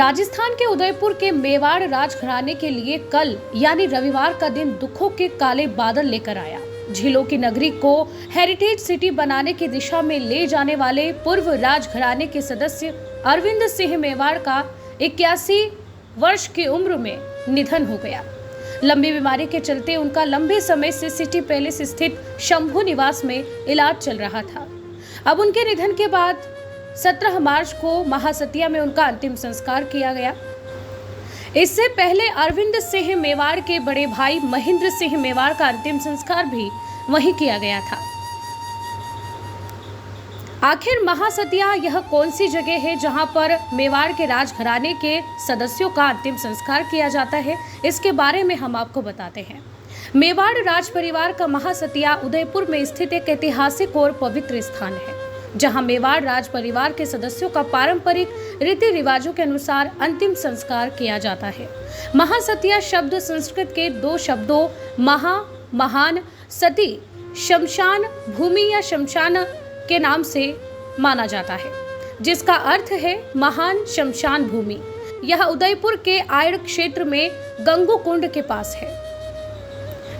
राजस्थान के उदयपुर के मेवाड़ राजघराने के लिए कल यानी रविवार का दिन दुखों के काले बादल लेकर आया। झीलों की नगरी को हेरिटेज सिटी बनाने की दिशा में ले जाने वाले पूर्व राजघराने के सदस्य अरविंद सिंह मेवाड़ का 81 वर्ष की उम्र में निधन हो गया। लंबी बीमारी के चलते उनका लंबे समय से सिटी पैलेस स्थित शंभू निवास में इलाज चल रहा था। अब उनके निधन के बाद 17 मार्च को महासतिया में उनका अंतिम संस्कार किया गया। इससे पहले अरविंद सिंह मेवाड़ के बड़े भाई महेंद्र सिंह मेवाड़ का अंतिम संस्कार भी वहीं किया गया था। आखिर महासतिया यह कौन सी जगह है जहां पर मेवाड़ के राजघराने के सदस्यों का अंतिम संस्कार किया जाता है, इसके बारे में हम आपको बताते हैं। मेवाड़ राज परिवार का महासतिया उदयपुर में स्थित एक ऐतिहासिक और पवित्र स्थान है, जहां मेवाड़ राज परिवार के सदस्यों का पारंपरिक रीति रिवाजों के अनुसार अंतिम संस्कार किया जाता है। महासतिया शब्द संस्कृत के दो शब्दों महान, सती, शमशान भूमि या शमशान के नाम से माना जाता है, जिसका अर्थ है महान शमशान भूमि। यह उदयपुर के आयड़ क्षेत्र में गंगू कुंड के पास है।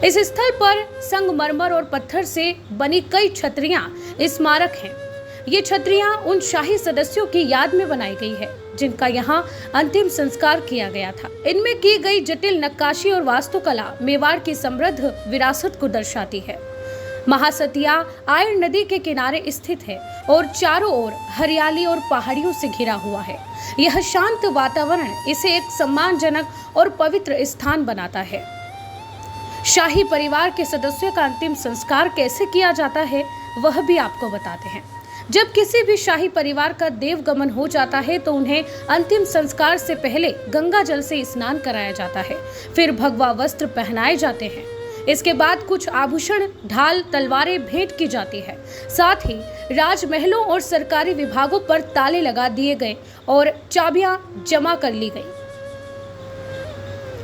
इस स्थल पर संगमरमर और पत्थर से बनी कई छतरियां स्मारक हैं। ये छतरियां उन शाही सदस्यों की याद में बनाई गई है जिनका यहाँ अंतिम संस्कार किया गया था। इनमें की गई जटिल नक्काशी और वास्तुकला मेवाड़ की समृद्ध विरासत को दर्शाती है। महासतिया आयड़ नदी के किनारे स्थित है और चारों ओर हरियाली और पहाड़ियों से घिरा हुआ है। यह शांत वातावरण इसे एक सम्मानजनक और पवित्र स्थान बनाता है। शाही परिवार के सदस्यों का अंतिम संस्कार कैसे किया जाता है, वह भी आपको बताते हैं। जब किसी भी शाही परिवार का देवगमन हो जाता है तो उन्हें अंतिम संस्कार से पहले गंगा जल से स्नान कराया जाता है, फिर भगवा वस्त्र पहनाए जाते हैं। इसके बाद कुछ आभूषण, ढाल, तलवारें भेंट की जाती है। साथ ही राजमहलों और सरकारी विभागों पर ताले लगा दिए गए और चाबियां जमा कर ली गई।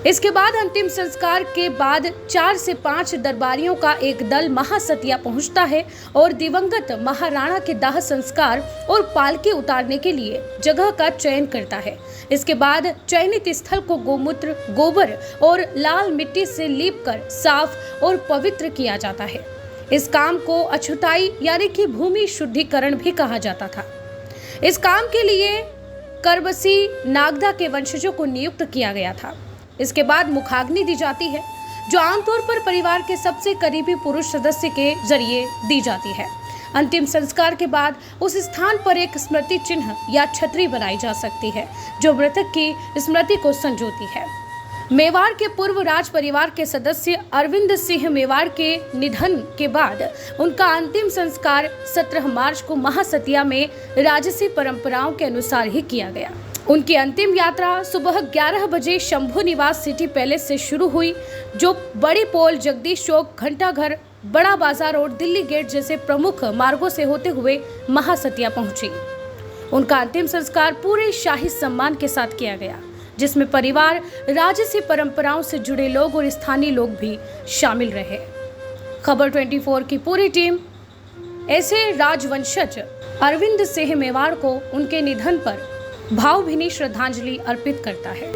इसके बाद अंतिम संस्कार के बाद 4 से 5 दरबारियों का एक दल महासतिया पहुंचता है और दिवंगत महाराणा के दाह संस्कार और पालकी उतारने के लिए जगह का चयन करता है। इसके बाद चयनित स्थल को गोमूत्र, गोबर और लाल मिट्टी से लीपकर साफ और पवित्र किया जाता है। इस काम को अछुताई यानी कि भूमि शुद्धिकरण भी कहा जाता था। इस काम के लिए करबसी नागदा के वंशजों को नियुक्त किया गया था। इसके बाद मुखाग्नि दी जाती है, जो आमतौर पर परिवार के सबसे करीबी पुरुष सदस्य के जरिए दी जाती है। अंतिम संस्कार के बाद उस स्थान पर एक स्मृति चिन्ह या छतरी बनाई जा सकती है, जो मृतक की स्मृति को संजोती है। मेवाड़ के पूर्व राज परिवार के सदस्य अरविंद सिंह मेवाड़ के निधन के बाद उनका अंतिम संस्कार 17 मार्च को महासतिया में राजसी परंपराओं के अनुसार ही किया गया। उनकी अंतिम यात्रा सुबह 11 बजे शंभू निवास सिटी पैलेस से शुरू हुई, जो बड़ी पोल, जगदीश चौक, घंटाघर, बड़ा बाजार और दिल्ली गेट जैसे प्रमुख मार्गों से होते हुए महासतिया पहुंची। उनका अंतिम संस्कार पूरे शाही सम्मान के साथ किया गया, जिसमें परिवार, राजसी परंपराओं से जुड़े लोग और स्थानीय लोग भी शामिल रहे। खबर 24 की पूरी टीम ऐसे राजवंशज अरविंद सिंह मेवाड़ को उनके निधन पर भावभीनी श्रद्धांजलि अर्पित करता है।